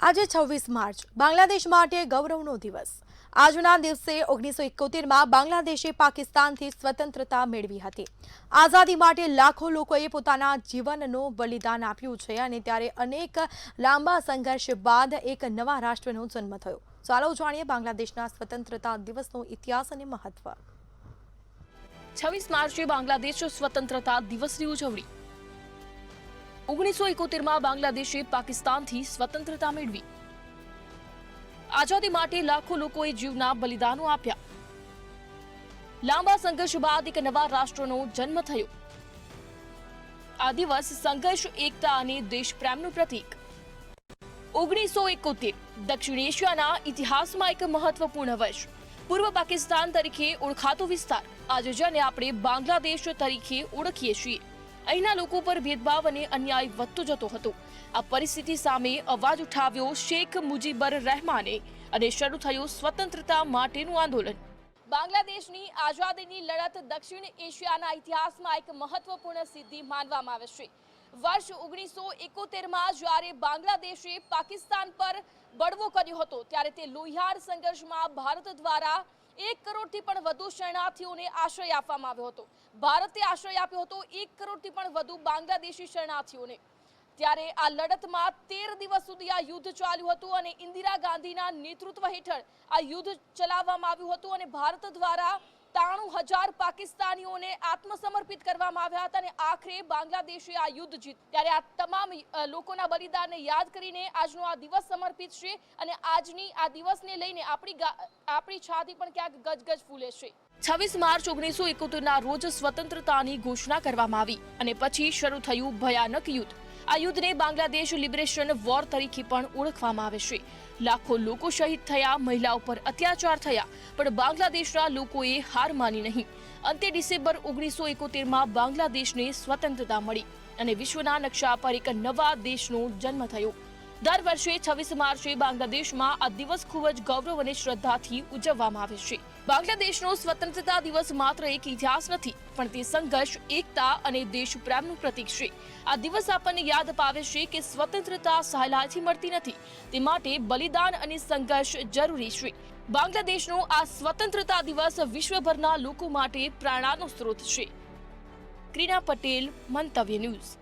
આજે 26 માર્ચ બાંગ્લાદેશ માટે ગૌરવનો દિવસ। આજના દિવસે 1971માં બાંગ્લાદેશે પાકિસ્તાનથી સ્વતંત્રતા મેળવી હતી। આઝાદી માટે લાખો લોકોએ પોતાના જીવનનું બલિદાન આપ્યું છે અને ત્યારે અનેક લાંબા સંઘર્ષ બાદ એક નવા રાષ્ટ્રનો જન્મ થયો। ચાલો જાણીએ બાંગ્લાદેશના સ્વતંત્રતા દિવસનો ઇતિહાસ અને મહત્વ। 26 માર્ચે બાંગ્લાદેશ સ્વતંત્રતા દિવસની ઉજવણી। 1971માં બાંગ્લાદેશે પાકિસ્તાનથી સ્વતંત્રતા મેળવી। આઝાદી માટે લાખો લોકોએ જીવના બલિદાનો આપ્યા। લાંબા સંઘર્ષ બાદ એક નવા રાષ્ટ્રનો જન્મ થયો। આ દિવસ સંઘર્ષ, એકતા અને દેશપ્રેમનું પ્રતીક। 1971 દક્ષિણ એશિયાના ઇતિહાસમાં એક મહત્વપૂર્ણ વર્ષ। પૂર્વ પાકિસ્તાન તરીકે ઓળખાતો વિસ્તાર આજે જેને આપણે બાંગ્લાદેશ તરીકે ઓળખીએ છીએ, અહીંના લોકો પર ભેદભાવ અને અન્યાય વધતો જતો હતો। આ પરિસ્થિતિ સામે અવાજ ઉઠાવ્યો શેખ મુજીબર રહેમાને અને શરૂ થયું સ્વતંત્રતા માટેનું આંદોલન। બાંગ્લાદેશની આઝાદીની લડત દક્ષિણ એશિયાના ઇતિહાસમાં એક મહત્વપૂર્ણ સિદ્ધિ માનવામાં આવે છે। વર્ષ 1971માં જ્યારે બાંગ્લાદેશે પાકિસ્તાન પર બળવો કર્યો હતો ત્યારે તે લોહિયાળ સંઘર્ષમાં ભારત દ્વારા 1 કરોડથી પણ વધુ શરણાર્થીઓને આશ્રય આપવામાં આવ્યો હતો। ભારતે આશ્રય આપ્યો હતો 1 કરોડથી પણ વધુ બાંગ્લાદેશી શરણાર્થીઓને। ત્યારે આ લડતમાં 13 દિવસ સુધી આ યુદ્ધ ચાલ્યું હતું અને ઇન્દિરા ગાંધીના નેતૃત્વ હેઠળ આ યુદ્ધ ચલાવવામાં આવ્યું હતું અને ભારત દ્વારા 93,000 પાકિસ્તાનીઓને આત્મસમર્પિત કરવામાં આવ્યા હતા અને આખરે બાંગ્લાદેશે આ યુદ્ધ જીત્યું। ત્યારે આ તમામ લોકોના બલિદાનને યાદ કરીને આજનો આ દિવસ સમર્પિત છે અને આજની આ દિવસને લઈને આપણી છાતી પણ ક્યાંક ગજગજ ફૂલે છે। 26 માર્ચ 1971ના રોજ સ્વતંત્રતાની ઘોષણા કરવામાં આવી અને પછી શરૂ થયું ભયાનક યુદ્ધ। આ યુદ્ધને બાંગ્લાદેશ લિબરેશન વોર તરીકે પણ ઓળખવામાં આવે છે। લાખો લોકો શહીદ થયા, મહિલાઓ પર અત્યાચાર થયા, પણ બાંગ્લાદેશના લોકોએ હાર માની નહીં। અંતે ડિસેમ્બર 1971માં બાંગ્લાદેશને સ્વતંત્રતા મળી અને વિશ્વના નકશા પર એક નવા દેશનો જન્મ થયો। દર વર્ષે 26 માર્ચે બાંગ્લાદેશમાં આ દિવસ ખૂબ જ ગૌરવ અને શ્રદ્ધાથી ઉજવવામાં આવે છે। બાંગ્લાદેશનો સ્વતંત્રતા દિવસ માત્ર એક ઇતિહાસ નથી, પણ તે સંઘર્ષ, એકતા અને દેશપ્રેમનું પ્રતીક છે। આ દિવસ આપણને યાદ અપાવે છે કે સ્વતંત્રતા સહેલાઈથી મળતી નથી, તે માટે બલિદાન અને સંઘર્ષ જરૂરી છે। બાંગ્લાદેશનો આ સ્વતંત્રતા દિવસ વિશ્વભરના લોકો માટે પ્રેરણાનો સ્ત્રોત છે। ક્રીના પટેલ, મંતવ્ય ન્યૂઝ।